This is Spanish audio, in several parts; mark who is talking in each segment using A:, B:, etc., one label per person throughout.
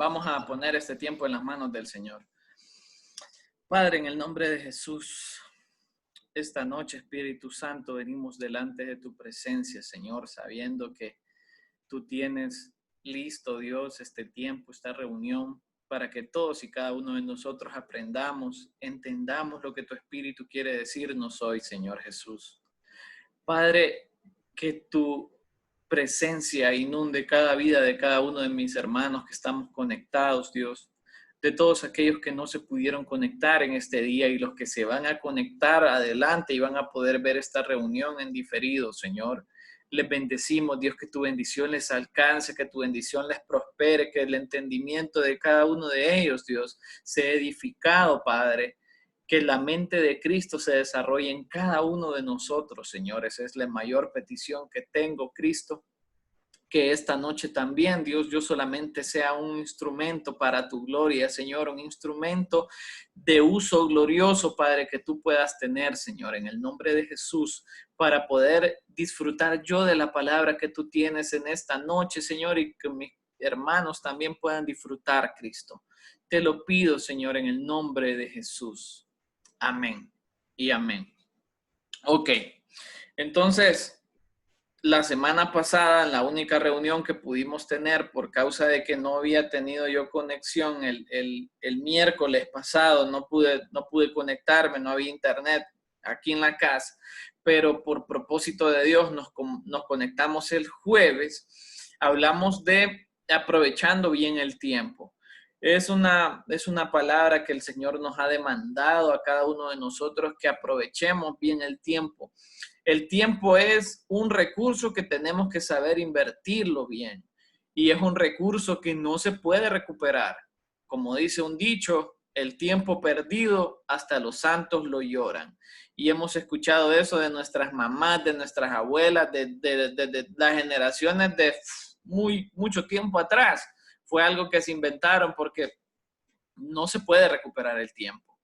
A: Vamos a poner este tiempo en las manos del Señor. Padre, en el nombre de Jesús, esta noche, Espíritu Santo, venimos delante de tu presencia, Señor, sabiendo que tú tienes listo, Dios, este tiempo, esta reunión, para que todos y cada uno de nosotros aprendamos, entendamos lo que tu Espíritu quiere decirnos hoy, Señor Jesús. Padre, que tu presencia inunde cada vida de cada uno de mis hermanos que estamos conectados, Dios, de todos aquellos que no se pudieron conectar en este día y los que se van a conectar adelante y van a poder ver esta reunión en diferido, Señor. Les bendecimos, Dios, que tu bendición les alcance, que tu bendición les prospere, que el entendimiento de cada uno de ellos, Dios, sea edificado, Padre. Que la mente de Cristo se desarrolle en cada uno de nosotros, señores. Es la mayor petición que tengo, Cristo. Que esta noche también, Dios, yo solamente sea un instrumento para tu gloria, Señor, un instrumento de uso glorioso, Padre, que tú puedas tener, Señor, en el nombre de Jesús, para poder disfrutar yo de la palabra que tú tienes en esta noche, Señor, y que mis hermanos también puedan disfrutar, Cristo. Te lo pido, Señor, en el nombre de Jesús. Amén y amén. Ok, entonces, la semana pasada, en la única reunión que pudimos tener por causa de que no había tenido yo conexión el miércoles pasado, no pude conectarme, no había internet aquí en la casa, pero por propósito de Dios nos conectamos el jueves, hablamos de aprovechando bien el tiempo. Es una palabra que el Señor nos ha demandado a cada uno de nosotros que aprovechemos bien el tiempo. El tiempo es un recurso que tenemos que saber invertirlo bien y es un recurso que no se puede recuperar. Como dice un dicho, el tiempo perdido hasta los santos lo lloran. Y hemos escuchado eso de nuestras mamás, de nuestras abuelas, de las generaciones de mucho tiempo atrás. Fue algo que se inventaron porque no se puede recuperar el tiempo.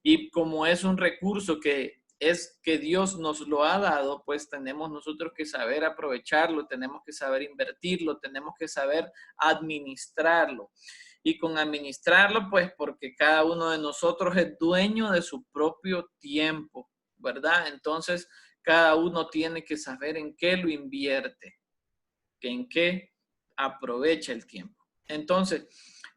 A: Y como es un recurso que Dios nos lo ha dado, pues tenemos nosotros que saber aprovecharlo, tenemos que saber invertirlo, tenemos que saber administrarlo. Y con administrarlo, pues porque cada uno de nosotros es dueño de su propio tiempo, ¿verdad? Entonces, cada uno tiene que saber en qué lo invierte, en qué aprovecha el tiempo. Entonces,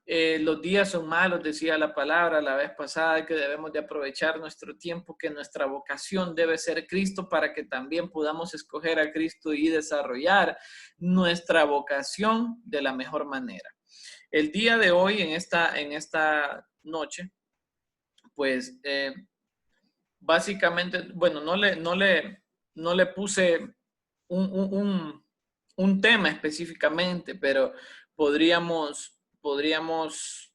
A: los días son malos, decía la palabra la vez pasada, que debemos de aprovechar nuestro tiempo, que nuestra vocación debe ser Cristo para que también podamos escoger a Cristo y desarrollar nuestra vocación de la mejor manera. El día de hoy, en esta noche, pues básicamente, bueno, no le puse un tema específicamente, pero podríamos,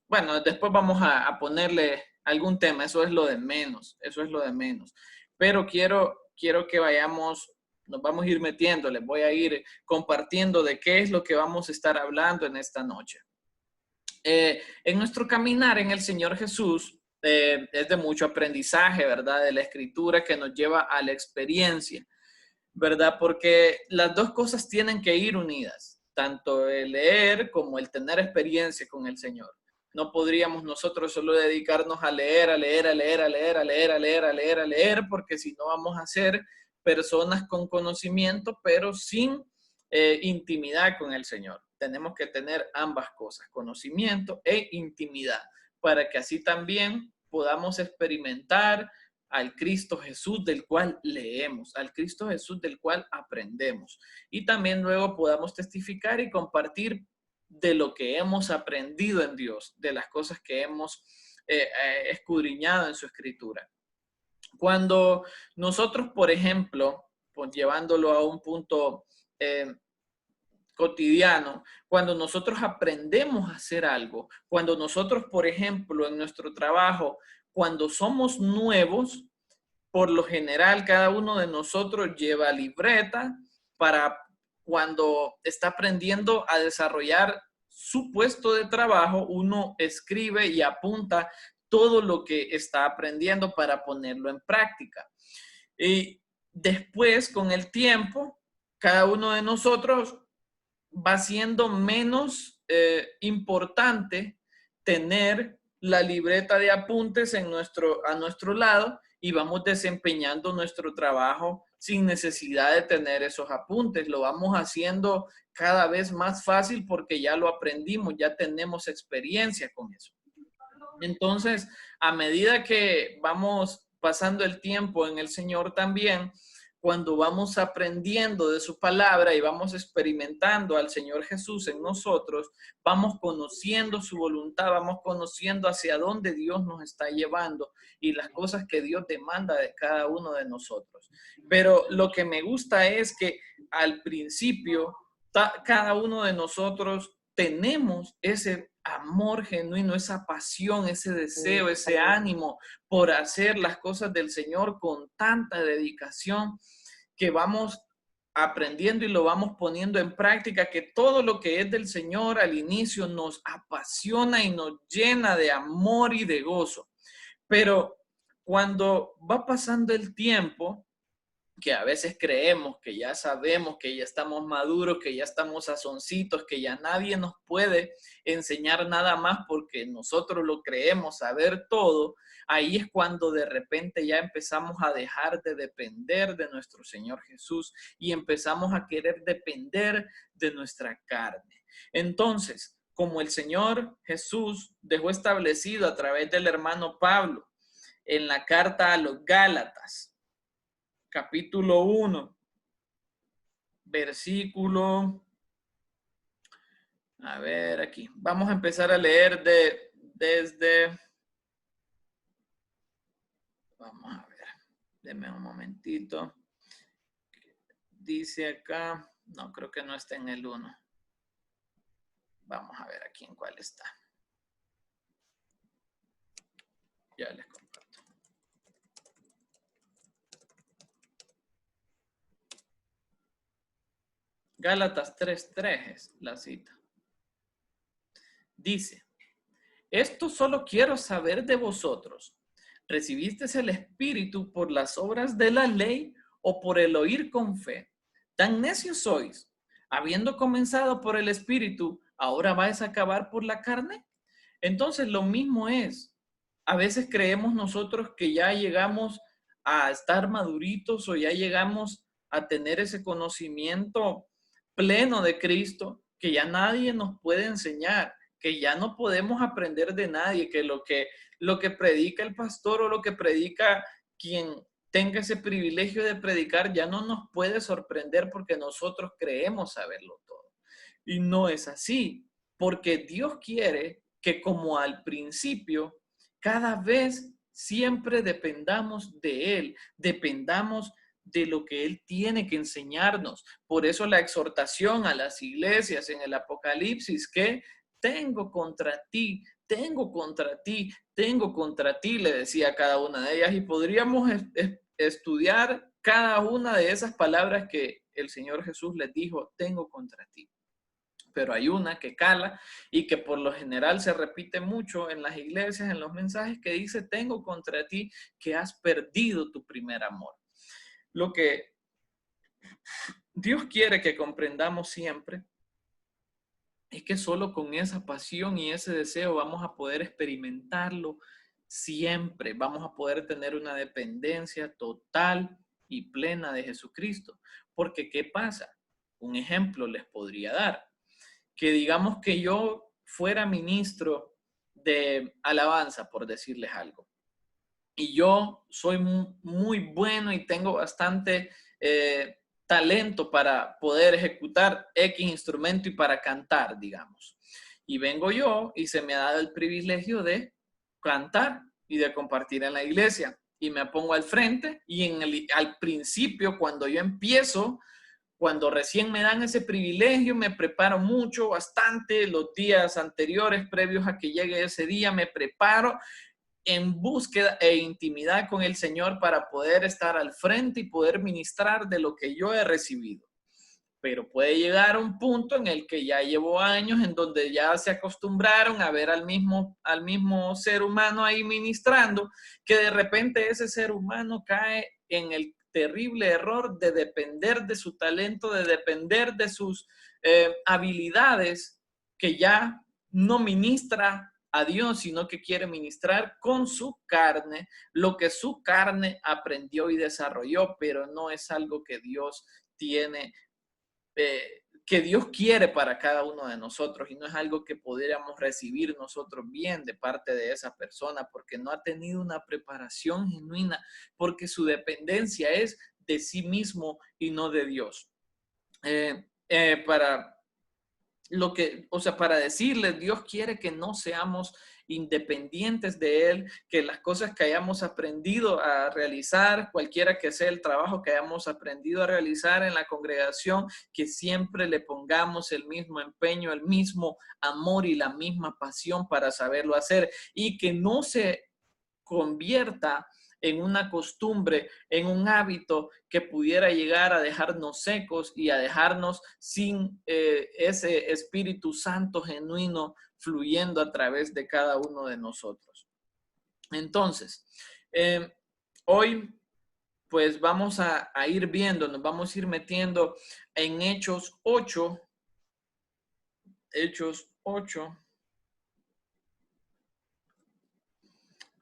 A: bueno, después vamos a ponerle algún tema, eso es lo de menos, eso es lo de menos. Pero quiero que nos vamos a ir metiendo, les voy a ir compartiendo de qué es lo que vamos a estar hablando en esta noche. En nuestro caminar en el Señor Jesús, es de mucho aprendizaje, ¿verdad? De la escritura que nos lleva a la experiencia, ¿verdad? Porque las dos cosas tienen que ir unidas, tanto el leer como el tener experiencia con el Señor. No podríamos nosotros solo dedicarnos a leer, porque si no vamos a ser personas con conocimiento, pero sin intimidad con el Señor. Tenemos que tener ambas cosas, conocimiento e intimidad, para que así también podamos experimentar al Cristo Jesús del cual leemos, al Cristo Jesús del cual aprendemos. Y también luego podamos testificar y compartir de lo que hemos aprendido en Dios, de las cosas que hemos escudriñado en su escritura. Cuando nosotros, por ejemplo, pues llevándolo a un punto cotidiano, cuando nosotros aprendemos a hacer algo, cuando nosotros, por ejemplo, en nuestro trabajo, cuando somos nuevos, por lo general cada uno de nosotros lleva libreta para cuando está aprendiendo a desarrollar su puesto de trabajo, uno escribe y apunta todo lo que está aprendiendo para ponerlo en práctica. Y después, con el tiempo, cada uno de nosotros va siendo menos importante tener la libreta de apuntes a nuestro lado y vamos desempeñando nuestro trabajo sin necesidad de tener esos apuntes. Lo vamos haciendo cada vez más fácil porque ya lo aprendimos, ya tenemos experiencia con eso. Entonces, a medida que vamos pasando el tiempo en el Señor también, cuando vamos aprendiendo de su palabra y vamos experimentando al Señor Jesús en nosotros, vamos conociendo su voluntad, vamos conociendo hacia dónde Dios nos está llevando y las cosas que Dios demanda de cada uno de nosotros. Pero lo que me gusta es que al principio, cada uno de nosotros tenemos ese amor genuino, esa pasión, ese deseo, ese ánimo por hacer las cosas del Señor con tanta dedicación que vamos aprendiendo y lo vamos poniendo en práctica, que todo lo que es del Señor al inicio nos apasiona y nos llena de amor y de gozo. Pero cuando va pasando el tiempo, que a veces creemos que ya sabemos, que ya estamos maduros, que ya estamos sazoncitos, que ya nadie nos puede enseñar nada más porque nosotros lo creemos saber todo, ahí es cuando de repente ya empezamos a dejar de depender de nuestro Señor Jesús y empezamos a querer depender de nuestra carne. Entonces, como el Señor Jesús dejó establecido a través del hermano Pablo en la carta a los Gálatas, capítulo 1, versículo, a ver aquí, vamos a empezar a leer vamos a ver, denme un momentito, dice acá, no, creo que no está en el 1, vamos a ver aquí en cuál está, ya les comparto. Gálatas 3:3 es la cita. Dice, esto solo quiero saber de vosotros. ¿Recibisteis el Espíritu por las obras de la ley o por el oír con fe? ¿Tan necios sois? Habiendo comenzado por el Espíritu, ¿ahora vais a acabar por la carne? Entonces lo mismo es. A veces creemos nosotros que ya llegamos a estar maduritos o ya llegamos a tener ese conocimiento pleno de Cristo, que ya nadie nos puede enseñar, que ya no podemos aprender de nadie, que lo que predica el pastor o lo que predica quien tenga ese privilegio de predicar ya no nos puede sorprender porque nosotros creemos saberlo todo. Y no es así, porque Dios quiere que como al principio, cada vez siempre dependamos de Él, dependamos de lo que Él tiene que enseñarnos. Por eso la exhortación a las iglesias en el Apocalipsis, que tengo contra ti, tengo contra ti, tengo contra ti, le decía a cada una de ellas, y podríamos estudiar cada una de esas palabras que el Señor Jesús les dijo, tengo contra ti. Pero hay una que cala y que por lo general se repite mucho en las iglesias, en los mensajes, que dice, tengo contra ti que has perdido tu primer amor. Lo que Dios quiere que comprendamos siempre es que solo con esa pasión y ese deseo vamos a poder experimentarlo siempre. Vamos a poder tener una dependencia total y plena de Jesucristo. Porque, ¿qué pasa? Un ejemplo les podría dar. Que digamos que yo fuera ministro de alabanza, por decirles algo. Y yo soy muy bueno y tengo bastante talento para poder ejecutar X instrumento y para cantar, digamos. Y vengo yo y se me ha dado el privilegio de cantar y de compartir en la iglesia. Y me pongo al frente y al principio, cuando yo empiezo, cuando recién me dan ese privilegio, me preparo mucho, bastante, los días anteriores, previos a que llegue ese día, me preparo en búsqueda e intimidad con el Señor para poder estar al frente y poder ministrar de lo que yo he recibido. Pero puede llegar a un punto en el que ya llevo años en donde ya se acostumbraron a ver al mismo ser humano ahí ministrando, que de repente ese ser humano cae en el terrible error de depender de su talento, de depender de sus habilidades que ya no ministra a Dios, sino que quiere ministrar con su carne lo que su carne aprendió y desarrolló, pero no es algo que Dios tiene, que Dios quiere para cada uno de nosotros, y no es algo que podríamos recibir nosotros bien de parte de esa persona, porque no ha tenido una preparación genuina, porque su dependencia es de sí mismo y no de Dios. Para decirles, Dios quiere que no seamos independientes de Él, que las cosas que hayamos aprendido a realizar, cualquiera que sea el trabajo que hayamos aprendido a realizar en la congregación, que siempre le pongamos el mismo empeño, el mismo amor y la misma pasión para saberlo hacer, y que no se convierta en una costumbre, en un hábito que pudiera llegar a dejarnos secos y a dejarnos sin ese Espíritu Santo genuino fluyendo a través de cada uno de nosotros. Entonces, hoy pues vamos a ir viendo, nos vamos a ir metiendo en Hechos 8,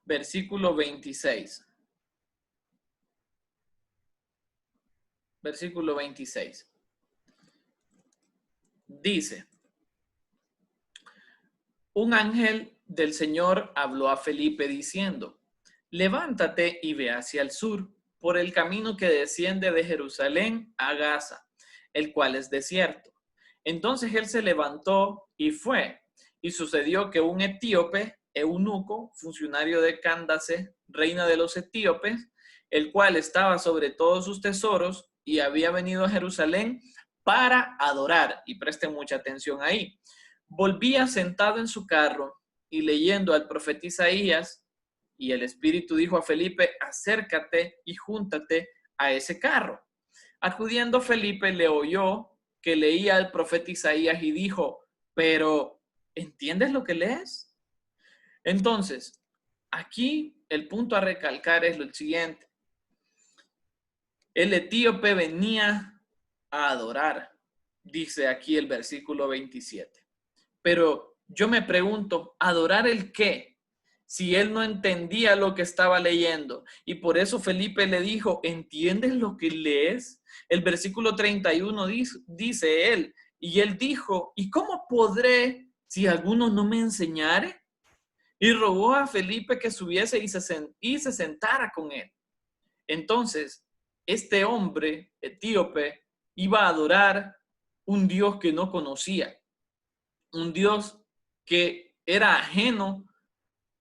A: versículo 26. Versículo 26. Dice: un ángel del Señor habló a Felipe diciendo: levántate y ve hacia el sur, por el camino que desciende de Jerusalén a Gaza, el cual es desierto. Entonces él se levantó y fue. Y sucedió que un etíope, eunuco, funcionario de Cándace, reina de los etíopes, el cual estaba sobre todos sus tesoros y había venido a Jerusalén para adorar, y presten mucha atención ahí, volvía sentado en su carro y leyendo al profeta Isaías, y el Espíritu dijo a Felipe: acércate y júntate a ese carro. Acudiendo Felipe, le oyó que leía al profeta Isaías y dijo: pero ¿entiendes lo que lees? Entonces, aquí el punto a recalcar es lo siguiente: el etíope venía a adorar, dice aquí el versículo 27. Pero yo me pregunto, ¿adorar el qué? Si él no entendía lo que estaba leyendo. Y por eso Felipe le dijo: ¿entiendes lo que lees? El versículo 31 dice él, y él dijo: ¿y cómo podré si alguno no me enseñare? Y rogó a Felipe que subiese y se sentara con él. Entonces, este hombre etíope iba a adorar un Dios que no conocía, un Dios que era ajeno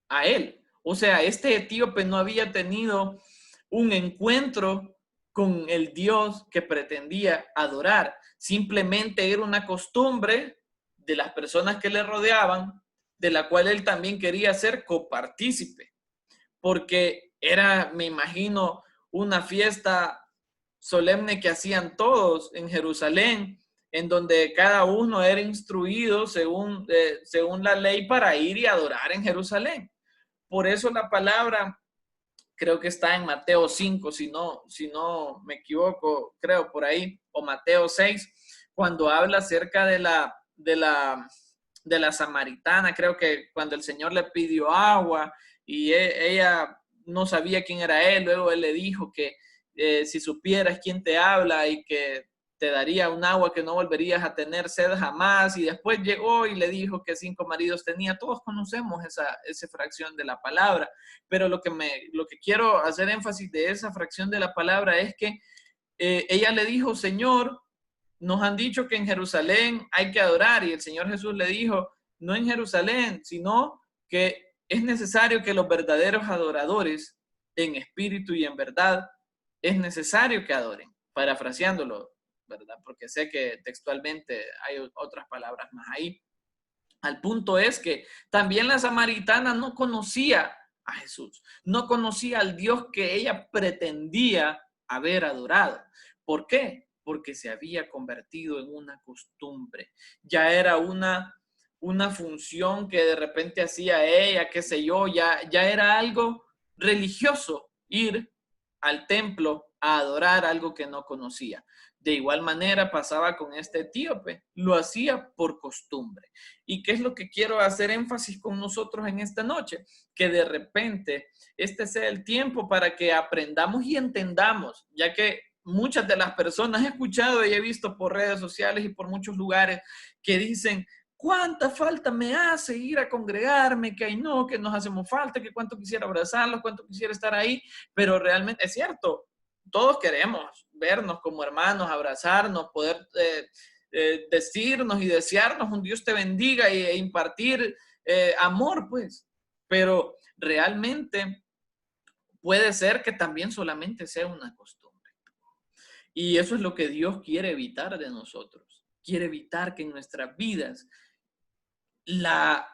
A: a él. O sea, este etíope no había tenido un encuentro con el Dios que pretendía adorar. Simplemente era una costumbre de las personas que le rodeaban, de la cual él también quería ser copartícipe, porque era, me imagino, una fiesta solemne que hacían todos en Jerusalén, en donde cada uno era instruido según la ley para ir y adorar en Jerusalén. Por eso la palabra, creo que está en Mateo 5, si no me equivoco, creo por ahí, o Mateo 6, cuando habla acerca de la samaritana. Creo que cuando el Señor le pidió agua y ella no sabía quién era él, luego él le dijo que si supieras quién te habla y que te daría un agua que no volverías a tener sed jamás, y después llegó y le dijo que 5 maridos tenía. Todos conocemos esa fracción de la palabra, pero lo que quiero hacer énfasis de esa fracción de la palabra es que ella le dijo: Señor, nos han dicho que en Jerusalén hay que adorar, y el Señor Jesús le dijo: no en Jerusalén, sino que es necesario que los verdaderos adoradores, en espíritu y en verdad, es necesario que adoren, parafraseándolo, ¿verdad? Porque sé que textualmente hay otras palabras más ahí. Al punto es que también la samaritana no conocía a Jesús, no conocía al Dios que ella pretendía haber adorado. ¿Por qué? Porque se había convertido en una costumbre. Ya era una función que de repente hacía ella, qué sé yo, ya era algo religioso ir al templo a adorar algo que no conocía. De igual manera pasaba con este etíope, lo hacía por costumbre. ¿Y qué es lo que quiero hacer énfasis con nosotros en esta noche? Que de repente este sea el tiempo para que aprendamos y entendamos, ya que muchas de las personas he escuchado y he visto por redes sociales y por muchos lugares que dicen, ¿cuánta falta me hace ir a congregarme? Que ay no, que nos hacemos falta, que cuánto quisiera abrazarlos, cuánto quisiera estar ahí, pero realmente es cierto, todos queremos vernos como hermanos, abrazarnos, poder decirnos y desearnos un Dios te bendiga e impartir amor, pues, pero realmente puede ser que también solamente sea una costumbre. Y eso es lo que Dios quiere evitar de nosotros. Quiere evitar que en nuestras vidas la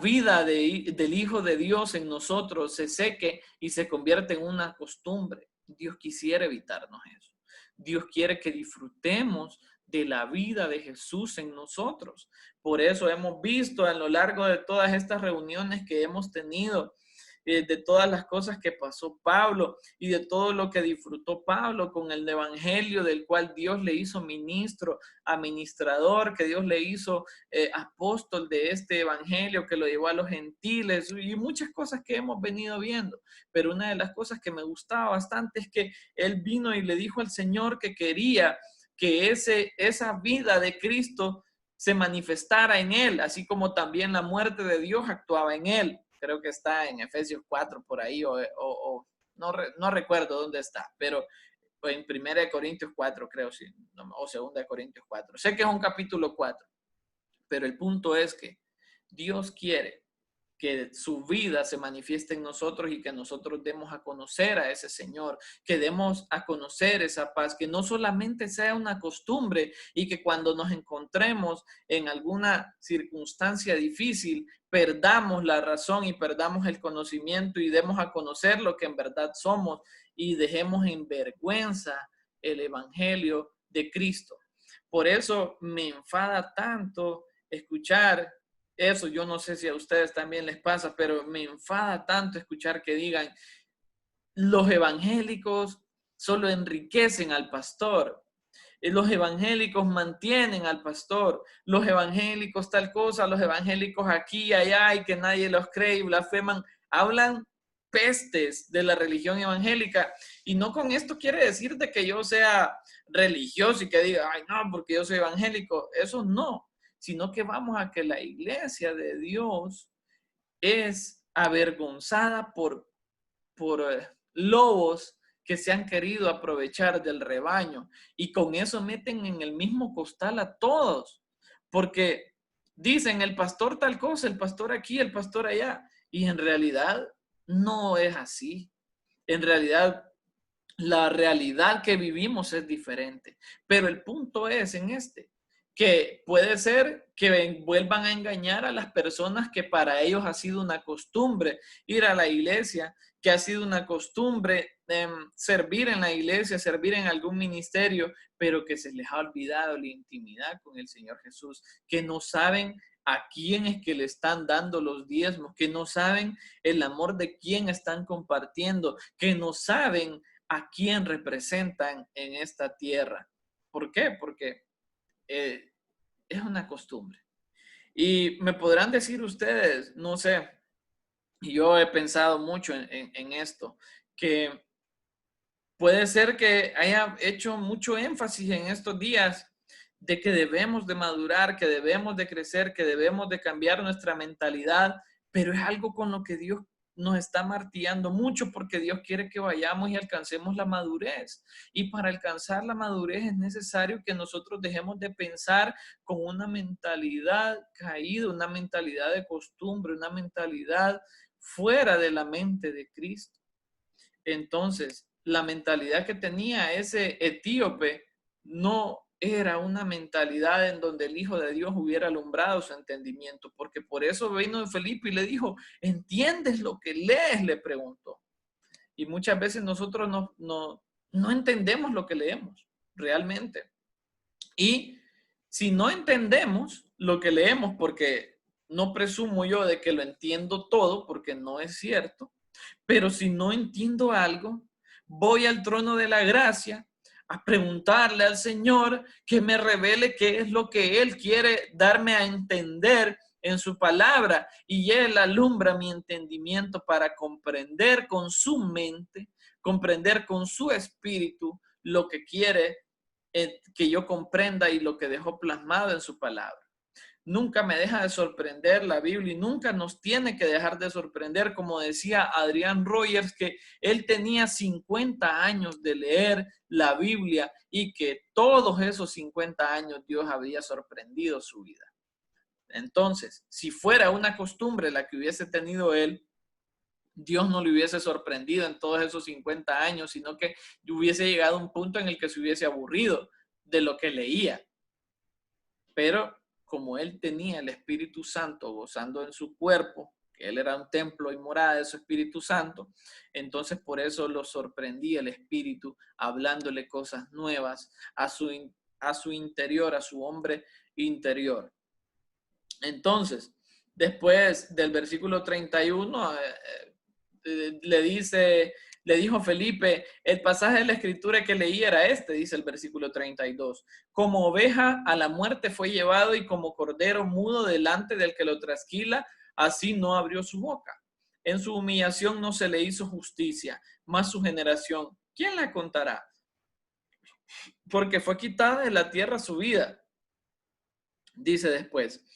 A: vida del Hijo de Dios en nosotros se seque y se convierte en una costumbre. Dios quisiera evitarnos eso. Dios quiere que disfrutemos de la vida de Jesús en nosotros. Por eso hemos visto a lo largo de todas estas reuniones que hemos tenido, de todas las cosas que pasó Pablo y de todo lo que disfrutó Pablo con el evangelio del cual Dios le hizo ministro, administrador, que Dios le hizo apóstol de este evangelio, que lo llevó a los gentiles y muchas cosas que hemos venido viendo. Pero una de las cosas que me gustaba bastante es que él vino y le dijo al Señor que quería que esa vida de Cristo se manifestara en él, así como también la muerte de Dios actuaba en él. Creo que está en Efesios 4 por ahí, o no recuerdo dónde está, pero en 1 Corintios 4 creo, sí, o 2 Corintios 4. Sé que es un capítulo 4, pero el punto es que Dios quiere que su vida se manifieste en nosotros y que nosotros demos a conocer a ese Señor, que demos a conocer esa paz, que no solamente sea una costumbre y que cuando nos encontremos en alguna circunstancia difícil, perdamos la razón y perdamos el conocimiento y demos a conocer lo que en verdad somos y dejemos en vergüenza el Evangelio de Cristo. Por eso me enfada tanto escuchar eso. Yo no sé si a ustedes también les pasa, pero me enfada tanto escuchar que digan, los evangélicos solo enriquecen al pastor, los evangélicos mantienen al pastor, los evangélicos tal cosa, los evangélicos aquí y allá y que nadie los cree y blasfeman, hablan pestes de la religión evangélica. Y no con esto quiere decir de que yo sea religioso y que diga, ay no, porque yo soy evangélico, eso no, sino que vamos a que la iglesia de Dios es avergonzada por lobos que se han querido aprovechar del rebaño y con eso meten en el mismo costal a todos, porque dicen el pastor tal cosa, el pastor aquí, el pastor allá, y en realidad no es así. En realidad, la realidad que vivimos es diferente, pero el punto es en que puede ser que vuelvan a engañar a las personas que para ellos ha sido una costumbre ir a la iglesia, que ha sido una costumbre servir en la iglesia, servir en algún ministerio, pero que se les ha olvidado la intimidad con el Señor Jesús, que no saben a quién es que le están dando los diezmos, que no saben el amor de quién están compartiendo, que no saben a quién representan en esta tierra. ¿Por qué? Porque es una costumbre. Y me podrán decir ustedes, no sé, yo he pensado mucho en esto, que puede ser que haya hecho mucho énfasis en estos días de que debemos de madurar, que debemos de crecer, que debemos de cambiar nuestra mentalidad, pero es algo con lo que Dios nos está martillando mucho porque Dios quiere que vayamos y alcancemos la madurez. Y para alcanzar la madurez es necesario que nosotros dejemos de pensar con una mentalidad caída, una mentalidad de costumbre, una mentalidad fuera de la mente de Cristo. Entonces, la mentalidad que tenía ese etíope no era una mentalidad en donde el Hijo de Dios hubiera alumbrado su entendimiento, porque por eso vino Felipe y le dijo, ¿entiendes lo que lees? Le preguntó. Y muchas veces nosotros no entendemos lo que leemos realmente. Y si no entendemos lo que leemos, porque no presumo yo de que lo entiendo todo, porque no es cierto, pero si no entiendo algo, voy al trono de la gracia a preguntarle al Señor que me revele qué es lo que Él quiere darme a entender en su palabra, y Él alumbra mi entendimiento para comprender con su mente, comprender con su espíritu lo que quiere que yo comprenda y lo que dejó plasmado en su palabra. Nunca me deja de sorprender la Biblia y nunca nos tiene que dejar de sorprender, como decía Adrián Rogers, que él tenía 50 años de leer la Biblia y que todos esos 50 años Dios había sorprendido su vida. Entonces, si fuera una costumbre la que hubiese tenido él, Dios no le hubiese sorprendido en todos esos 50 años, sino que hubiese llegado a un punto en el que se hubiese aburrido de lo que leía. Pero como él tenía el Espíritu Santo gozando en su cuerpo, que él era un templo y morada de su Espíritu Santo, entonces por eso lo sorprendía el Espíritu, hablándole cosas nuevas a su interior, a su hombre interior. Entonces, después del versículo 31, le dijo Felipe, el pasaje de la escritura que leí era este, dice el versículo 32. Como oveja a la muerte fue llevado y como cordero mudo delante del que lo trasquila, así no abrió su boca. En su humillación no se le hizo justicia, mas su generación, ¿quién la contará? Porque fue quitada de la tierra su vida. Dice después,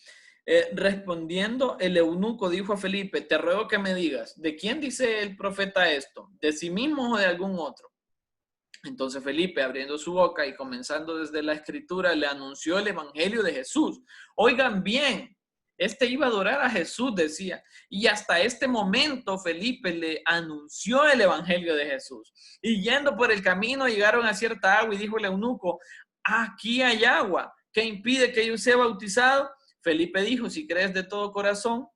A: respondiendo el eunuco dijo a Felipe, te ruego que me digas, ¿de quién dice el profeta esto? ¿De sí mismo o de algún otro? Entonces Felipe, abriendo su boca y comenzando desde la escritura, le anunció el evangelio de Jesús. Oigan bien, este iba a adorar a Jesús, decía. Y hasta este momento Felipe le anunció el evangelio de Jesús. Y yendo por el camino llegaron a cierta agua y dijo el eunuco, aquí hay agua. ¿Qué impide que yo sea bautizado? Felipe dijo, si crees de todo corazón,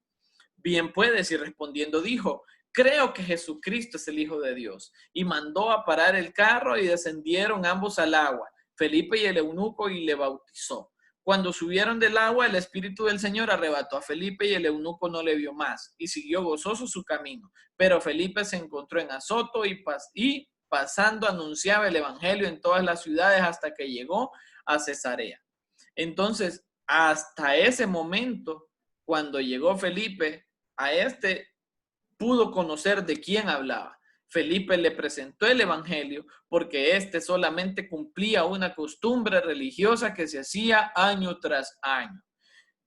A: bien puedes. Y respondiendo dijo, creo que Jesucristo es el Hijo de Dios. Y mandó a parar el carro y descendieron ambos al agua, Felipe y el eunuco, y le bautizó. Cuando subieron del agua, el Espíritu del Señor arrebató a Felipe y el eunuco no le vio más y siguió gozoso su camino. Pero Felipe se encontró en Azoto y pasando anunciaba el evangelio en todas las ciudades hasta que llegó a Cesarea. Entonces, hasta ese momento, cuando llegó Felipe, a pudo conocer de quién hablaba. Felipe le presentó el evangelio porque solamente cumplía una costumbre religiosa que se hacía año tras año.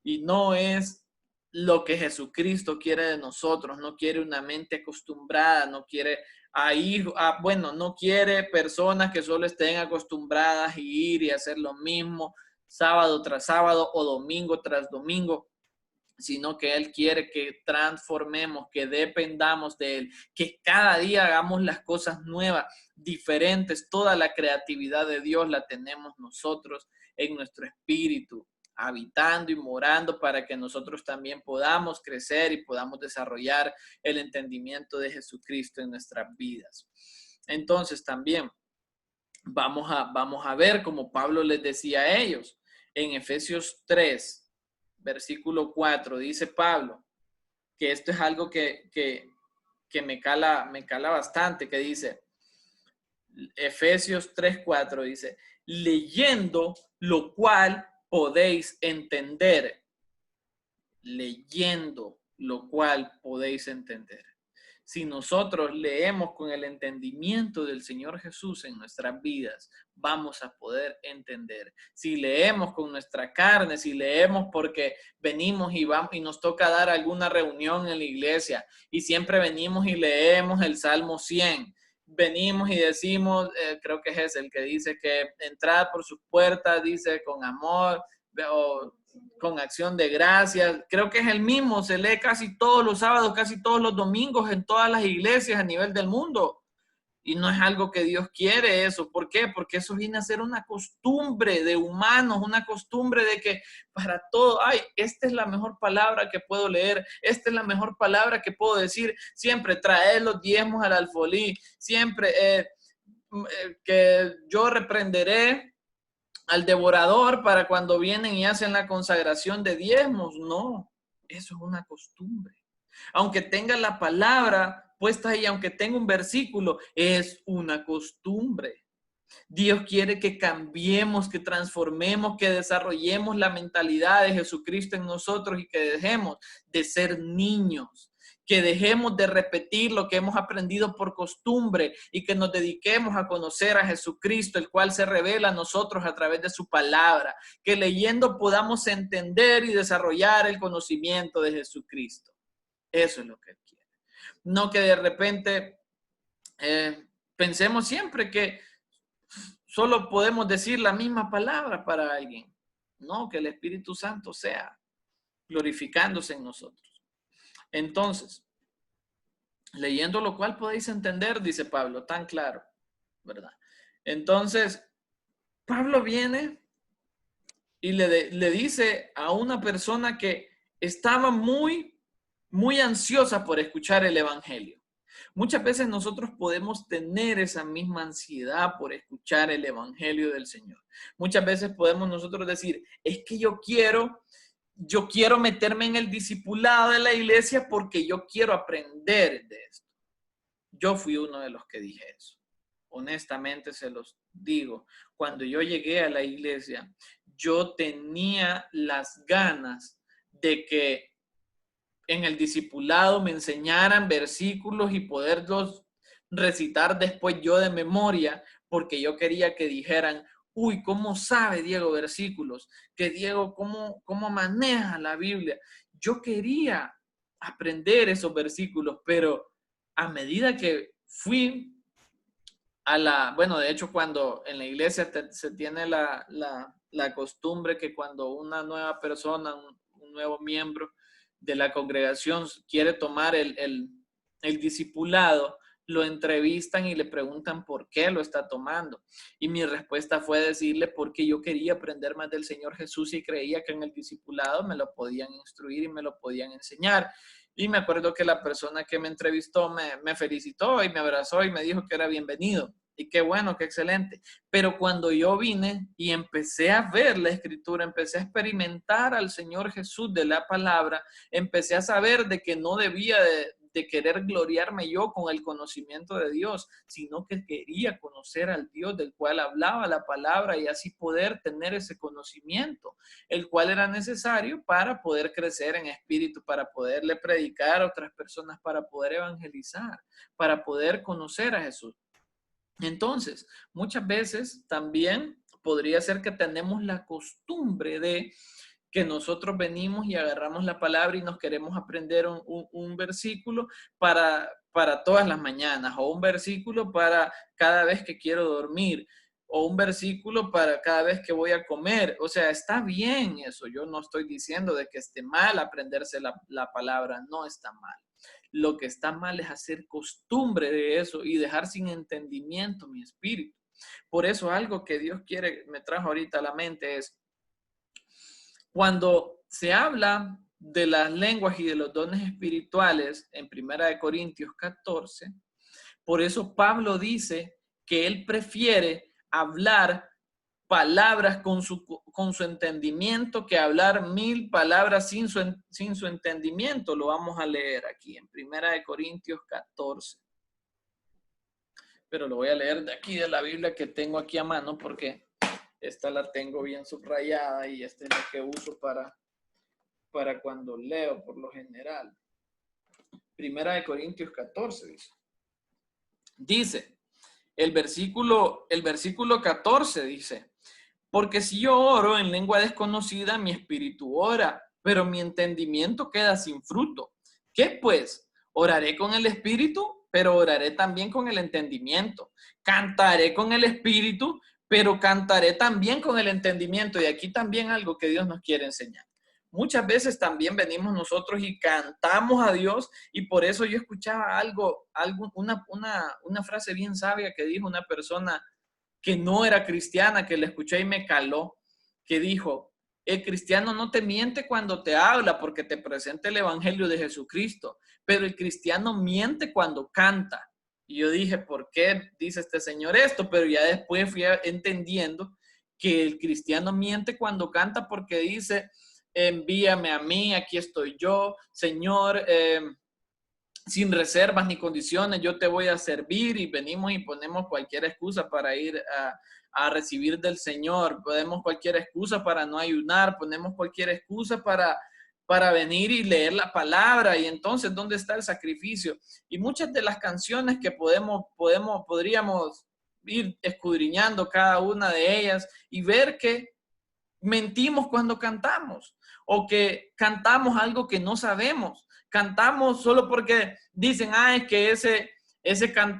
A: Y no es lo que Jesucristo quiere de nosotros. No quiere una mente acostumbrada, no quiere no quiere personas que solo estén acostumbradas a ir y hacer lo mismo sábado tras sábado o domingo tras domingo, sino que Él quiere que transformemos, que dependamos de Él, que cada día hagamos las cosas nuevas, diferentes. Toda la creatividad de Dios la tenemos nosotros en nuestro espíritu, habitando y morando para que nosotros también podamos crecer y podamos desarrollar el entendimiento de Jesucristo en nuestras vidas. Entonces también vamos a ver, como Pablo les decía a ellos, en Efesios 3, versículo 4, dice Pablo, que esto es algo que me cala bastante, que dice, Efesios 3, 4, dice, leyendo lo cual podéis entender. Leyendo lo cual podéis entender. Si nosotros leemos con el entendimiento del Señor Jesús en nuestras vidas, vamos a poder entender. Si leemos con nuestra carne, si leemos porque venimos y nos toca dar alguna reunión en la iglesia y siempre venimos y leemos el Salmo 100, venimos y decimos, creo que es el que dice que entrad por sus puertas, dice con amor, o con acción de gracias, creo que es el mismo, se lee casi todos los sábados, casi todos los domingos en todas las iglesias a nivel del mundo, y no es algo que Dios quiere eso. ¿Por qué? Porque eso viene a ser una costumbre de humanos, una costumbre de que para todo, esta es la mejor palabra que puedo leer, esta es la mejor palabra que puedo decir, siempre traer los diezmos al alfolí, siempre que yo reprenderé al devorador para cuando vienen y hacen la consagración de diezmos. No, eso es una costumbre. Aunque tenga la palabra puesta ahí, aunque tenga un versículo, es una costumbre. Dios quiere que cambiemos, que transformemos, que desarrollemos la mentalidad de Jesucristo en nosotros y que dejemos de ser niños, que dejemos de repetir lo que hemos aprendido por costumbre y que nos dediquemos a conocer a Jesucristo, el cual se revela a nosotros a través de su palabra, que leyendo podamos entender y desarrollar el conocimiento de Jesucristo. Eso es lo que Él quiere. No que de repente pensemos siempre que solo podemos decir la misma palabra para alguien. No, que el Espíritu Santo sea glorificándose en nosotros. Entonces, leyendo lo cual podéis entender, dice Pablo, tan claro, ¿verdad? Entonces, Pablo viene y le dice a una persona que estaba muy ansiosa por escuchar el evangelio. Muchas veces nosotros podemos tener esa misma ansiedad por escuchar el evangelio del Señor. Muchas veces podemos nosotros decir, es que yo quiero meterme en el discipulado de la iglesia porque yo quiero aprender de esto. Yo fui uno de los que dije eso. Honestamente se los digo. Cuando yo llegué a la iglesia, yo tenía las ganas de que en el discipulado me enseñaran versículos y poderlos recitar después yo de memoria, porque yo quería que dijeran, uy, ¿cómo sabe Diego versículos? Que Diego, ¿cómo maneja la Biblia? Yo quería aprender esos versículos, pero a medida que fui bueno, de hecho, cuando en la iglesia se tiene la costumbre que cuando una nueva persona, un nuevo miembro de la congregación quiere tomar el discipulado, lo entrevistan y le preguntan por qué lo está tomando. Y mi respuesta fue decirle porque yo quería aprender más del Señor Jesús y creía que en el discipulado me lo podían instruir y me lo podían enseñar. Y me acuerdo que la persona que me entrevistó me felicitó y me abrazó y me dijo que era bienvenido. Y qué bueno, qué excelente. Pero cuando yo vine y empecé a ver la escritura, empecé a experimentar al Señor Jesús de la palabra, empecé a saber de que no debía de querer gloriarme yo con el conocimiento de Dios, sino que quería conocer al Dios del cual hablaba la palabra y así poder tener ese conocimiento, el cual era necesario para poder crecer en espíritu, para poderle predicar a otras personas, para poder evangelizar, para poder conocer a Jesús. Entonces, muchas veces también podría ser que tenemos la costumbre de que nosotros venimos y agarramos la palabra y nos queremos aprender un versículo para todas las mañanas, o un versículo para cada vez que quiero dormir, o un versículo para cada vez que voy a comer. O sea, está bien eso. Yo no estoy diciendo de que esté mal aprenderse la palabra, no está mal. Lo que está mal es hacer costumbre de eso y dejar sin entendimiento mi espíritu. Por eso algo que Dios quiere, me trajo ahorita a la mente es, cuando se habla de las lenguas y de los dones espirituales en 1 Corintios 14, por eso Pablo dice que él prefiere hablar palabras con su entendimiento que hablar 1000 palabras sin su entendimiento. Lo vamos a leer aquí en 1 Corintios 14. Pero lo voy a leer de aquí de la Biblia que tengo aquí a mano porque esta la tengo bien subrayada y este es lo que uso para cuando leo por lo general. 1 Corintios 14 dice. Dice, el versículo 14 dice, porque si yo oro en lengua desconocida, mi espíritu ora, pero mi entendimiento queda sin fruto. ¿Qué pues? Oraré con el espíritu, pero oraré también con el entendimiento. Cantaré con el espíritu, pero cantaré también con el entendimiento. Y aquí también algo que Dios nos quiere enseñar. Muchas veces también venimos nosotros y cantamos a Dios, y por eso yo escuchaba una frase bien sabia que dijo una persona que no era cristiana, que la escuché y me caló, que dijo, el cristiano no te miente cuando te habla porque te presenta el evangelio de Jesucristo, pero el cristiano miente cuando canta. Y yo dije, ¿por qué dice este señor esto? Pero ya después fui entendiendo que el cristiano miente cuando canta porque dice, envíame a mí, aquí estoy yo, Señor, sin reservas ni condiciones, yo te voy a servir, y venimos y ponemos cualquier excusa para ir a recibir del Señor, ponemos cualquier excusa para no ayunar, ponemos cualquier excusa para venir y leer la palabra. Y entonces, ¿dónde está el sacrificio? Y muchas de las canciones que podríamos ir escudriñando cada una de ellas y ver que mentimos cuando cantamos, o que cantamos algo que no sabemos. Cantamos solo porque dicen, es que ese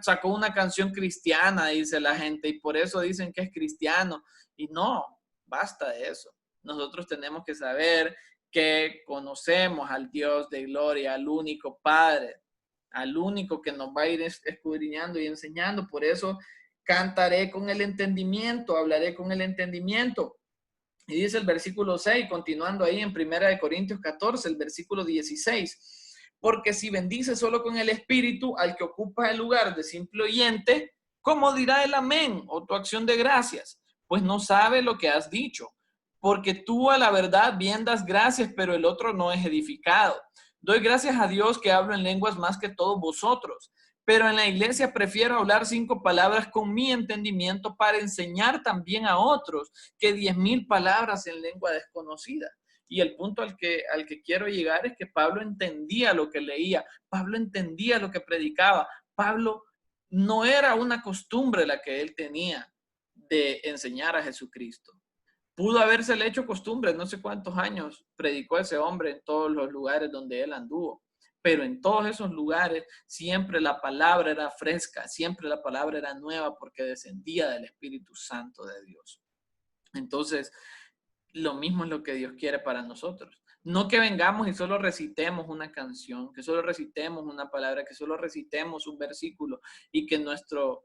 A: sacó una canción cristiana, dice la gente, y por eso dicen que es cristiano. Y no, basta de eso. Nosotros tenemos que saber que conocemos al Dios de gloria, al único Padre, al único que nos va a ir escudriñando y enseñando. Por eso cantaré con el entendimiento, hablaré con el entendimiento. Y dice el versículo 6, continuando ahí en 1 Corintios 14, el versículo 16. Porque si bendice solo con el espíritu al que ocupa el lugar de simple oyente, ¿cómo dirá el amén o tu acción de gracias? Pues no sabe lo que has dicho. Porque tú a la verdad bien das gracias, pero el otro no es edificado. Doy gracias a Dios que hablo en lenguas más que todos vosotros. Pero en la iglesia prefiero hablar 5 palabras con mi entendimiento para enseñar también a otros que 10,000 palabras en lengua desconocida. Y el punto al que quiero llegar es que Pablo entendía lo que leía, Pablo entendía lo que predicaba. Pablo no era una costumbre la que él tenía de enseñar a Jesucristo. Pudo habérsele hecho costumbre, no sé cuántos años predicó ese hombre en todos los lugares donde él anduvo. Pero en todos esos lugares siempre la palabra era fresca, siempre la palabra era nueva, porque descendía del Espíritu Santo de Dios. Entonces, lo mismo es lo que Dios quiere para nosotros. No que vengamos y solo recitemos una canción, que solo recitemos una palabra, que solo recitemos un versículo, y que nuestra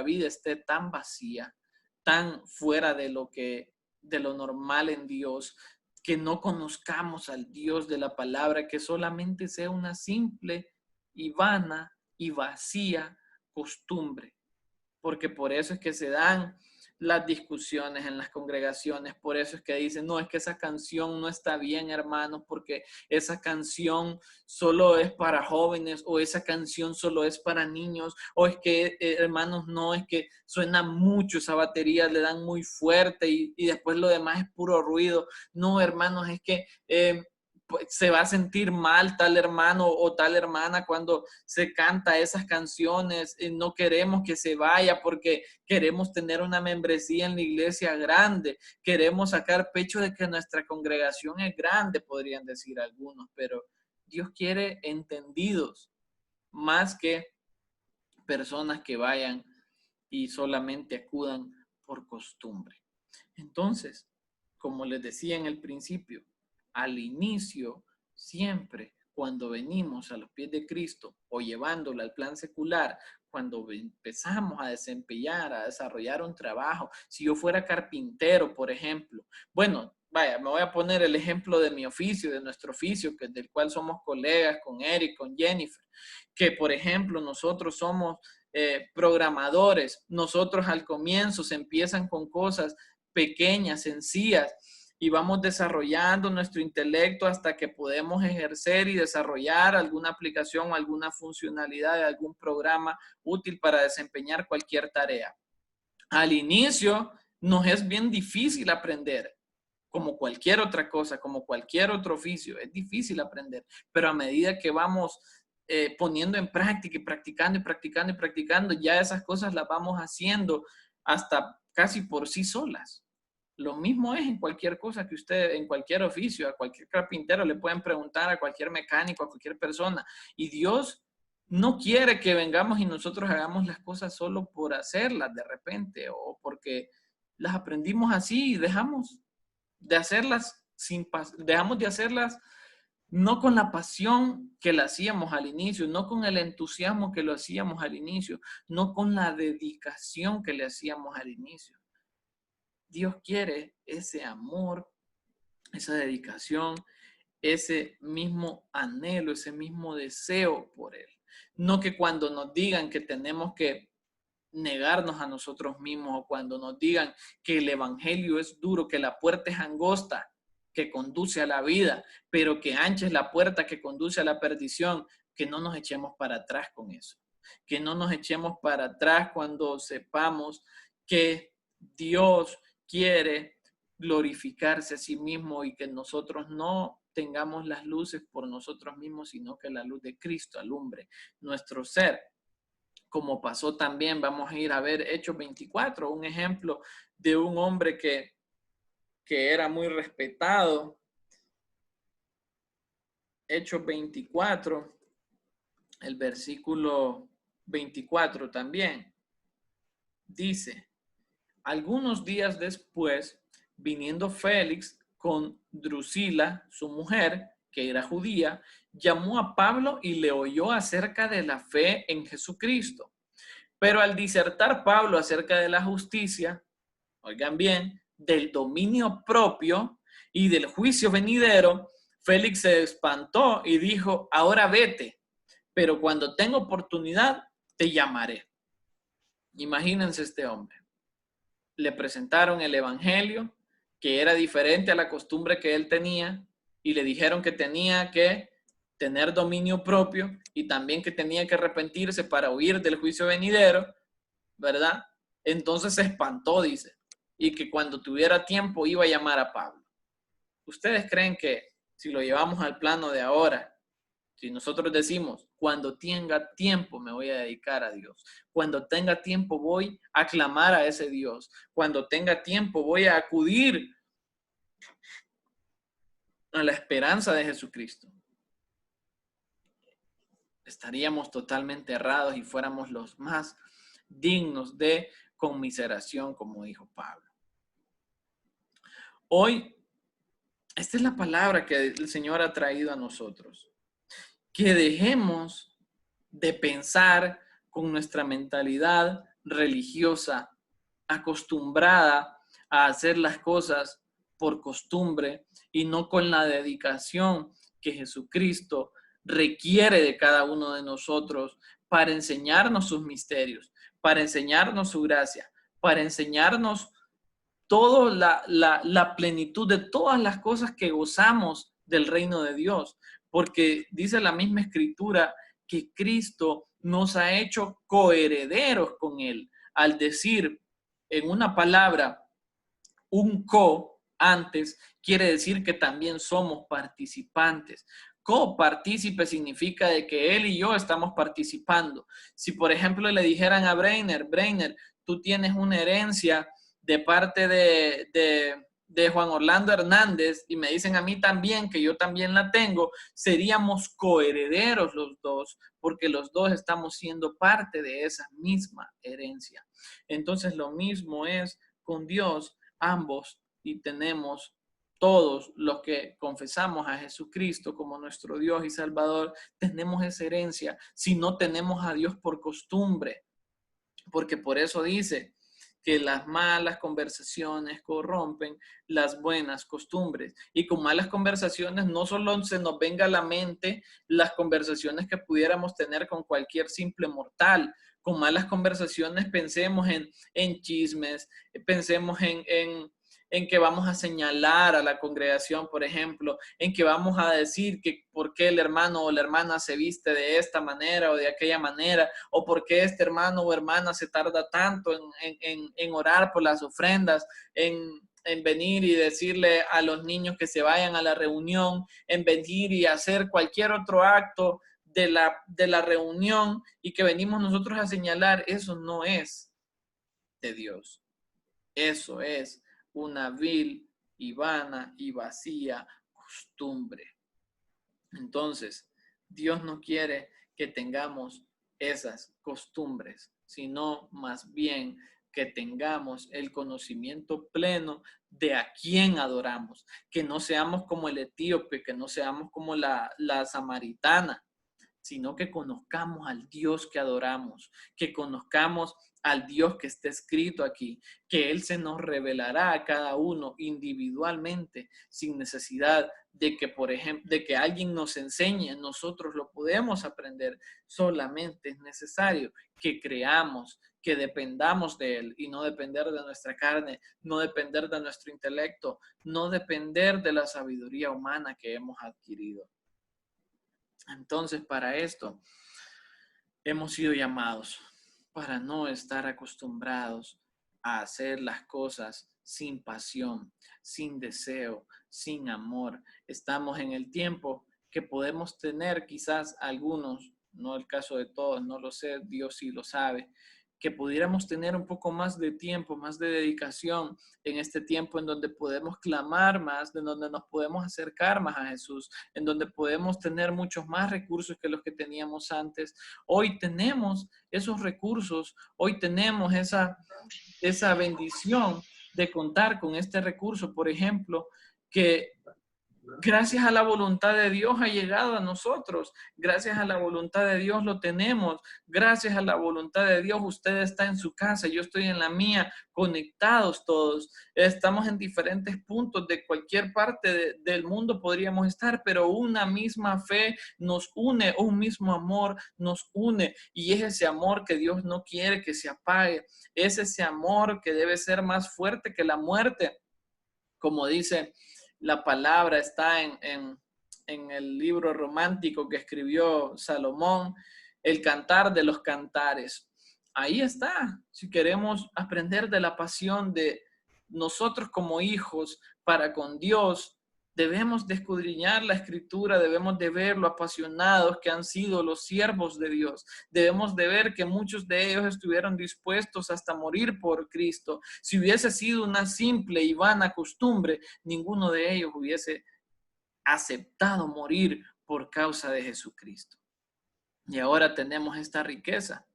A: vida esté tan vacía, tan fuera de lo normal en Dios, que no conozcamos al Dios de la palabra, que solamente sea una simple y vana y vacía costumbre. Porque por eso es que se dan las discusiones en las congregaciones, por eso es que dicen, no, es que esa canción no está bien, hermanos, porque esa canción solo es para jóvenes, o esa canción solo es para niños, o es que, hermanos, no, es que suena mucho, esa batería le dan muy fuerte, y después lo demás es puro ruido. No, hermanos, es que se va a sentir mal tal hermano o tal hermana cuando se canta esas canciones. No queremos que se vaya porque queremos tener una membresía en la iglesia grande, queremos sacar pecho de que nuestra congregación es grande, podrían decir algunos, pero Dios quiere entendidos más que personas que vayan y solamente acudan por costumbre. Entonces, como les decía en el principio, al inicio, siempre cuando venimos a los pies de Cristo o llevándolo al plan secular, cuando empezamos a desempeñar, a desarrollar un trabajo, si yo fuera carpintero, por ejemplo, bueno, vaya, me voy a poner el ejemplo de mi oficio, de nuestro oficio, del cual somos colegas con Eric, con Jennifer, que por ejemplo nosotros somos programadores. Nosotros al comienzo se empiezan con cosas pequeñas, sencillas, y vamos desarrollando nuestro intelecto hasta que podemos ejercer y desarrollar alguna aplicación o alguna funcionalidad de algún programa útil para desempeñar cualquier tarea. Al inicio nos es bien difícil aprender, como cualquier otra cosa, como cualquier otro oficio, es difícil aprender, pero a medida que vamos poniendo en práctica y practicando y practicando y practicando, ya esas cosas las vamos haciendo hasta casi por sí solas. Lo mismo es en cualquier cosa que usted, en cualquier oficio, a cualquier carpintero le pueden preguntar, a cualquier mecánico, a cualquier persona. Y Dios no quiere que vengamos y nosotros hagamos las cosas solo por hacerlas de repente, o porque las aprendimos así y dejamos de hacerlas dejamos de hacerlas no con la pasión que la hacíamos al inicio, no con el entusiasmo que lo hacíamos al inicio, no con la dedicación que le hacíamos al inicio. Dios quiere ese amor, esa dedicación, ese mismo anhelo, ese mismo deseo por Él. No que cuando nos digan que tenemos que negarnos a nosotros mismos, o cuando nos digan que el evangelio es duro, que la puerta es angosta, que conduce a la vida, pero que ancha es la puerta que conduce a la perdición, que no nos echemos para atrás con eso. Que no nos echemos para atrás cuando sepamos que Dios quiere glorificarse a sí mismo y que nosotros no tengamos las luces por nosotros mismos, sino que la luz de Cristo alumbre nuestro ser. Como pasó también, vamos a ir a ver Hechos 24, un ejemplo de un hombre que era muy respetado. Hechos 24, el versículo 24 también, dice: algunos días después, viniendo Félix con Drusila, su mujer, que era judía, llamó a Pablo y le oyó acerca de la fe en Jesucristo. Pero al disertar Pablo acerca de la justicia, oigan bien, del dominio propio y del juicio venidero, Félix se espantó y dijo: ahora vete, pero cuando tenga oportunidad te llamaré. Imagínense este hombre. Le presentaron el evangelio, que era diferente a la costumbre que él tenía, y le dijeron que tenía que tener dominio propio y también que tenía que arrepentirse para huir del juicio venidero, ¿verdad? Entonces se espantó, dice, y que cuando tuviera tiempo iba a llamar a Pablo. ¿Ustedes creen que si lo llevamos al plano de ahora, si nosotros decimos, cuando tenga tiempo me voy a dedicar a Dios, cuando tenga tiempo voy a clamar a ese Dios, cuando tenga tiempo voy a acudir a la esperanza de Jesucristo, estaríamos totalmente errados y fuéramos los más dignos de conmiseración, como dijo Pablo? Hoy, esta es la palabra que el Señor ha traído a nosotros. Que dejemos de pensar con nuestra mentalidad religiosa, acostumbrada a hacer las cosas por costumbre y no con la dedicación que Jesucristo requiere de cada uno de nosotros para enseñarnos sus misterios, para enseñarnos su gracia, para enseñarnos toda la plenitud de todas las cosas que gozamos del reino de Dios. Porque dice la misma escritura que Cristo nos ha hecho coherederos con Él. Al decir en una palabra un co antes, quiere decir que también somos participantes. Copartícipe significa de que él y yo estamos participando. Si por ejemplo le dijeran a Breiner, tú tienes una herencia de parte de Juan Orlando Hernández y me dicen a mí también que yo también la tengo, seríamos coherederos los dos, porque los dos estamos siendo parte de esa misma herencia. Entonces lo mismo es con Dios, ambos, y tenemos todos los que confesamos a Jesucristo como nuestro Dios y Salvador, tenemos esa herencia si no tenemos a Dios por costumbre, porque por eso dice que las malas conversaciones corrompen las buenas costumbres. Y con malas conversaciones no solo se nos venga a la mente las conversaciones que pudiéramos tener con cualquier simple mortal. Con malas conversaciones pensemos en chismes, pensemos en que vamos a señalar a la congregación, por ejemplo, en que vamos a decir que por qué el hermano o la hermana se viste de esta manera o de aquella manera, o por qué este hermano o hermana se tarda tanto en orar por las ofrendas, en venir y decirle a los niños que se vayan a la reunión, en venir y hacer cualquier otro acto de la reunión y que venimos nosotros a señalar. Eso no es de Dios. Eso es una vil y vana y vacía costumbre. Entonces, Dios no quiere que tengamos esas costumbres, sino más bien que tengamos el conocimiento pleno de a quién adoramos, que no seamos como el etíope, que no seamos como la samaritana, sino que conozcamos al Dios que adoramos, que conozcamos al Dios que está escrito aquí, que Él se nos revelará a cada uno individualmente sin necesidad de que, por ejemplo, de que alguien nos enseñe, nosotros lo podemos aprender. Solamente es necesario que creamos, que dependamos de Él y no depender de nuestra carne, no depender de nuestro intelecto, no depender de la sabiduría humana que hemos adquirido. Entonces, para esto hemos sido llamados, para no estar acostumbrados a hacer las cosas sin pasión, sin deseo, sin amor. Estamos en el tiempo que podemos tener quizás algunos, no el caso de todos, no lo sé, Dios sí lo sabe, que pudiéramos tener un poco más de tiempo, más de dedicación en este tiempo en donde podemos clamar más, en donde nos podemos acercar más a Jesús, en donde podemos tener muchos más recursos que los que teníamos antes. Hoy tenemos esos recursos, hoy tenemos esa bendición de contar con este recurso, por ejemplo, que gracias a la voluntad de Dios ha llegado a nosotros. Gracias a la voluntad de Dios lo tenemos. Gracias a la voluntad de Dios usted está en su casa, yo estoy en la mía, conectados todos. Estamos en diferentes puntos de cualquier parte del mundo podríamos estar, pero una misma fe nos une, un mismo amor nos une. Y es ese amor que Dios no quiere que se apague. Es ese amor que debe ser más fuerte que la muerte. Como dice la palabra, está en el libro romántico que escribió Salomón, el cantar de los cantares. Ahí está, si queremos aprender de la pasión de nosotros como hijos para con Dios, debemos de escudriñar la escritura, debemos de ver lo apasionados que han sido los siervos de Dios. Debemos de ver que muchos de ellos estuvieron dispuestos hasta morir por Cristo. Si hubiese sido una simple y vana costumbre, ninguno de ellos hubiese aceptado morir por causa de Jesucristo. Y ahora tenemos esta riqueza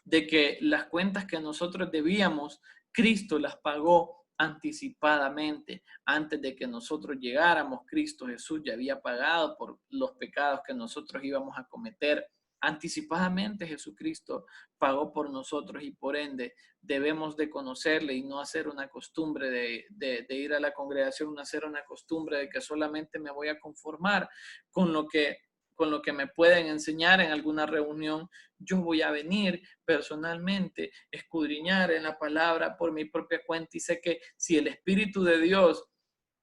A: de que las cuentas que nosotros debíamos, Cristo las pagó anticipadamente. Antes de que nosotros llegáramos, Cristo Jesús ya había pagado por los pecados que nosotros íbamos a cometer. Anticipadamente Jesucristo pagó por nosotros y por ende debemos de conocerle y no hacer una costumbre de ir a la congregación, no hacer una costumbre de que solamente me voy a conformar con lo que me pueden enseñar en alguna reunión. Yo voy a venir personalmente, escudriñar en la palabra por mi propia cuenta y sé que si el Espíritu de Dios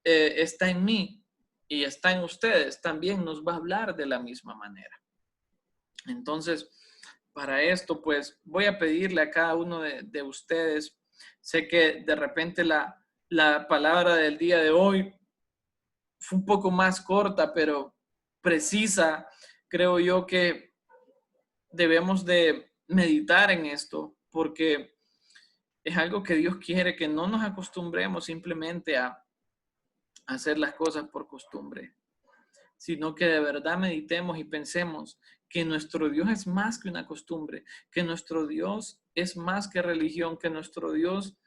A: está en mí y está en ustedes, también nos va a hablar de la misma manera. Entonces, para esto, pues voy a pedirle a cada uno de ustedes, sé que de repente la palabra del día de hoy fue un poco más corta, pero precisa. Creo yo que debemos de meditar en esto porque es algo que Dios quiere, que no nos acostumbremos simplemente a hacer las cosas por costumbre, sino que de verdad meditemos y pensemos que nuestro Dios es más que una costumbre, que nuestro Dios es más que religión, que nuestro Dios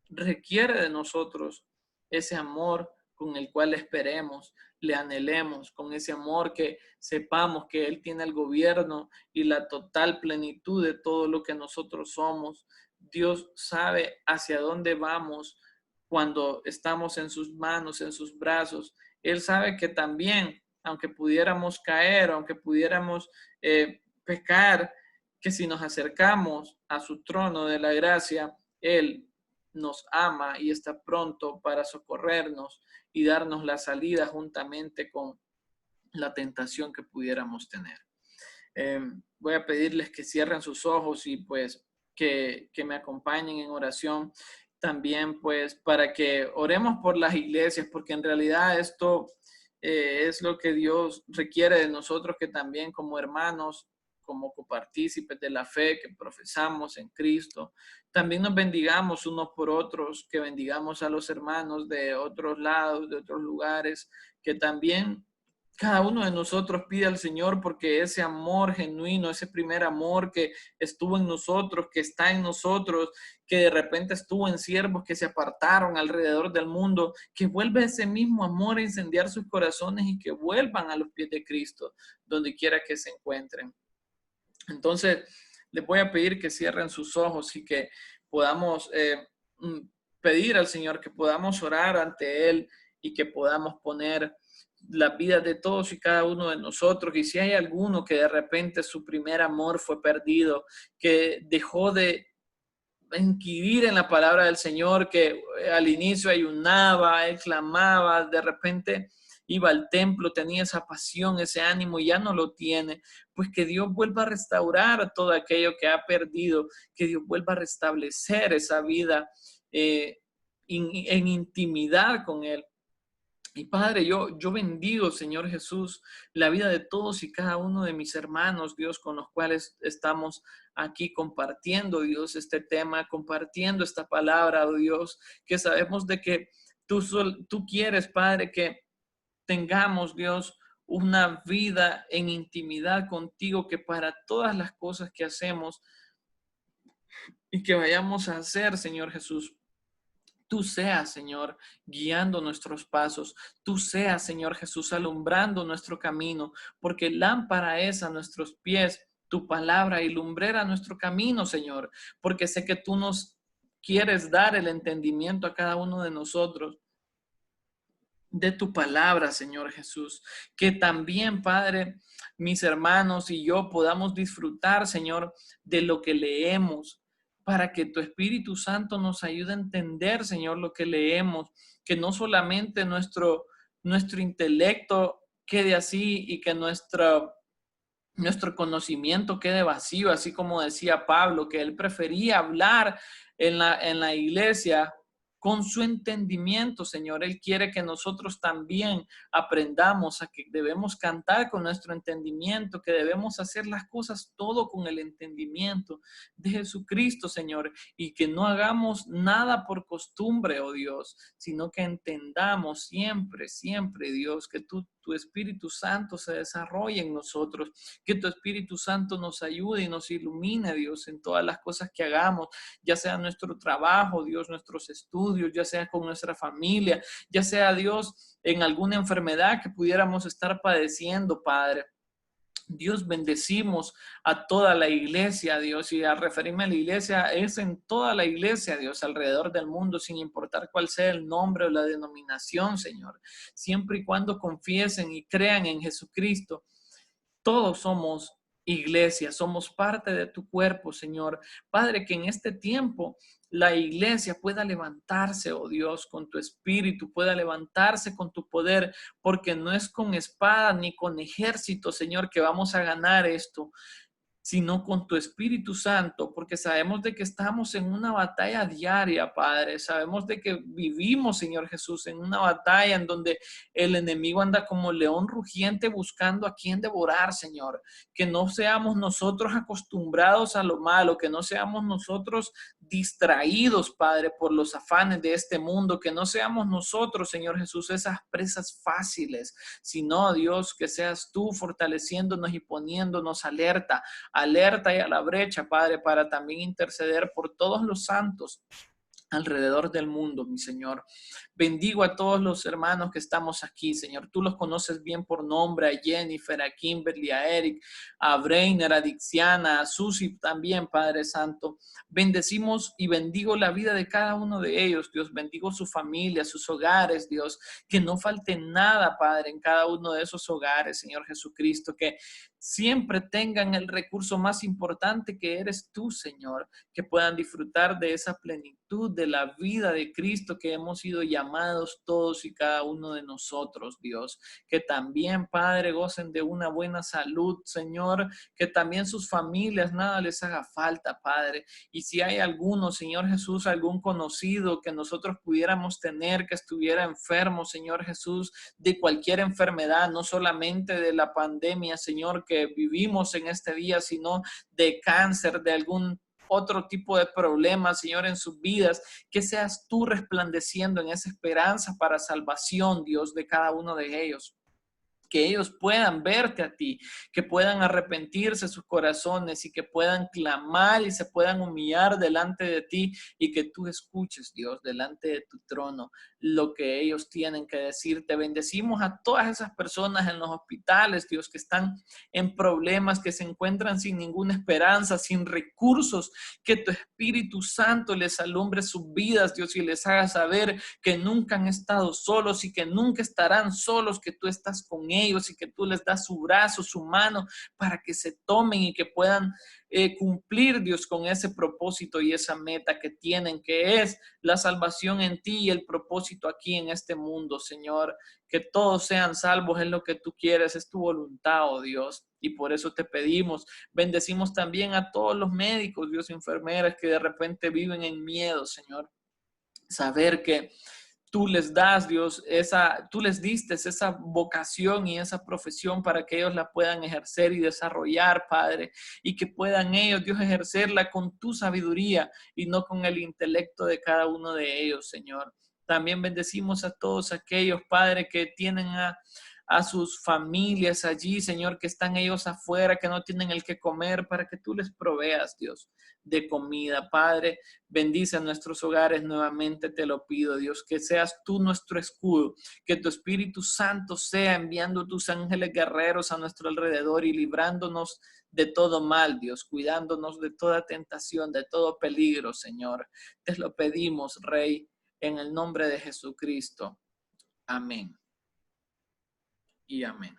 A: requiere de nosotros ese amor con el cual esperemos, le anhelemos, con ese amor que sepamos que Él tiene el gobierno y la total plenitud de todo lo que nosotros somos. Dios sabe hacia dónde vamos cuando estamos en sus manos, en sus brazos. Él sabe que también, aunque pudiéramos caer, aunque pudiéramos pecar, que si nos acercamos a su trono de la gracia, Él nos ama y está pronto para socorrernos y darnos la salida juntamente con la tentación que pudiéramos tener. Voy a pedirles que cierren sus ojos y pues que me acompañen en oración también pues para que oremos por las iglesias, porque en realidad esto es lo que Dios requiere de nosotros, que también como hermanos, como copartícipes de la fe que profesamos en Cristo, también nos bendigamos unos por otros, que bendigamos a los hermanos de otros lados, de otros lugares, que también cada uno de nosotros pide al Señor porque ese amor genuino, ese primer amor que estuvo en nosotros, que está en nosotros, que de repente estuvo en siervos que se apartaron alrededor del mundo, que vuelva ese mismo amor a incendiar sus corazones y que vuelvan a los pies de Cristo, donde quiera que se encuentren. Entonces, les voy a pedir que cierren sus ojos y que podamos pedir al Señor, que podamos orar ante Él y que podamos poner la vida de todos y cada uno de nosotros. Y si hay alguno que de repente su primer amor fue perdido, que dejó de inquirir en la palabra del Señor, que al inicio ayunaba, él clamaba, de repente iba al templo, tenía esa pasión, ese ánimo y ya no lo tiene, pues que Dios vuelva a restaurar todo aquello que ha perdido, que Dios vuelva a restablecer esa vida en intimidad con Él. Y Padre, yo bendigo, Señor Jesús, la vida de todos y cada uno de mis hermanos, Dios, con los cuales estamos aquí compartiendo, Dios, este tema, compartiendo esta palabra, oh Dios, que sabemos de que tú quieres, Padre, que tengamos, Dios, una vida en intimidad contigo, que para todas las cosas que hacemos y que vayamos a hacer, Señor Jesús, tú seas, Señor, guiando nuestros pasos. Tú seas, Señor Jesús, alumbrando nuestro camino, porque lámpara es a nuestros pies tu palabra y lumbrera nuestro camino, Señor, porque sé que tú nos quieres dar el entendimiento a cada uno de nosotros de tu palabra, Señor Jesús. Que también, Padre, mis hermanos y yo podamos disfrutar, Señor, de lo que leemos, para que tu Espíritu Santo nos ayude a entender, Señor, lo que leemos, que no solamente nuestro intelecto quede así y que nuestro conocimiento quede vacío, así como decía Pablo, que él prefería hablar en la iglesia con su entendimiento, Señor. Él quiere que nosotros también aprendamos a que debemos cantar con nuestro entendimiento, que debemos hacer las cosas todo con el entendimiento de Jesucristo, Señor, y que no hagamos nada por costumbre, oh Dios, sino que entendamos siempre, siempre, Dios, que tu Espíritu Santo se desarrolle en nosotros, que tu Espíritu Santo nos ayude y nos ilumine, Dios, en todas las cosas que hagamos, ya sea nuestro trabajo, Dios, nuestros estudios, ya sea con nuestra familia, ya sea, Dios, en alguna enfermedad que pudiéramos estar padeciendo, Padre. Dios, bendecimos a toda la iglesia, Dios, y al referirme a la iglesia, es en toda la iglesia, Dios, alrededor del mundo, sin importar cuál sea el nombre o la denominación, Señor, siempre y cuando confiesen y crean en Jesucristo. Todos somos iglesia, somos parte de tu cuerpo, Señor. Padre, que en este tiempo la iglesia pueda levantarse, oh Dios, con tu espíritu, pueda levantarse con tu poder, porque no es con espada ni con ejército, Señor, que vamos a ganar esto, sino con tu Espíritu Santo, porque sabemos de que estamos en una batalla diaria, Padre. Sabemos de que vivimos, Señor Jesús, en una batalla en donde el enemigo anda como león rugiente buscando a quien devorar, Señor. Que no seamos nosotros acostumbrados a lo malo, que no seamos nosotros distraídos, Padre, por los afanes de este mundo, que no seamos nosotros, Señor Jesús, esas presas fáciles, sino, Dios, que seas tú fortaleciéndonos y poniéndonos alerta y a la brecha, Padre, para también interceder por todos los santos alrededor del mundo, mi Señor. Bendigo a todos los hermanos que estamos aquí, Señor. Tú los conoces bien por nombre, a Jennifer, a Kimberly, a Eric, a Brainer, a Dixiana, a Susi también, Padre Santo. Bendecimos y bendigo la vida de cada uno de ellos, Dios. Bendigo su familia, sus hogares, Dios. Que no falte nada, Padre, en cada uno de esos hogares, Señor Jesucristo. Que siempre tengan el recurso más importante que eres tú, Señor, que puedan disfrutar de esa plenitud de la vida de Cristo que hemos sido llamados todos y cada uno de nosotros, Dios. Que también, Padre, gocen de una buena salud, Señor, que también sus familias nada les haga falta, Padre. Y si hay alguno, Señor Jesús, algún conocido que nosotros pudiéramos tener que estuviera enfermo, Señor Jesús, de cualquier enfermedad, no solamente de la pandemia, Señor, que vivimos en este día, sino de cáncer, de algún otro tipo de problemas, Señor, en sus vidas, que seas tú resplandeciendo en esa esperanza para salvación, Dios, de cada uno de ellos. Que ellos puedan verte a ti, que puedan arrepentirse sus corazones y que puedan clamar y se puedan humillar delante de ti y que tú escuches, Dios, delante de tu trono lo que ellos tienen que decir. Te bendecimos a todas esas personas en los hospitales, Dios, que están en problemas, que se encuentran sin ninguna esperanza, sin recursos, que tu Espíritu Santo les alumbre sus vidas, Dios, y les haga saber que nunca han estado solos y que nunca estarán solos, que tú estás con ellos y que tú les das su brazo, su mano, para que se tomen y que puedan cumplir, Dios, con ese propósito y esa meta que tienen, que es la salvación en ti y el propósito aquí en este mundo, Señor. Que todos sean salvos es lo que tú quieres, es tu voluntad, oh Dios. Y por eso te pedimos, bendecimos también a todos los médicos, Dios, enfermeras que de repente viven en miedo, Señor. Saber que tú les das, Dios, tú les diste esa vocación y esa profesión para que ellos la puedan ejercer y desarrollar, Padre, y que puedan ellos, Dios, ejercerla con tu sabiduría y no con el intelecto de cada uno de ellos, Señor. También bendecimos a todos aquellos, Padre, que tienen a sus familias allí, Señor, que están ellos afuera, que no tienen el que comer, para que tú les proveas, Dios, de comida. Padre, bendice a nuestros hogares nuevamente, te lo pido, Dios, que seas tú nuestro escudo, que tu Espíritu Santo sea enviando tus ángeles guerreros a nuestro alrededor y librándonos de todo mal, Dios, cuidándonos de toda tentación, de todo peligro, Señor. Te lo pedimos, Rey, en el nombre de Jesucristo. Amén y amén.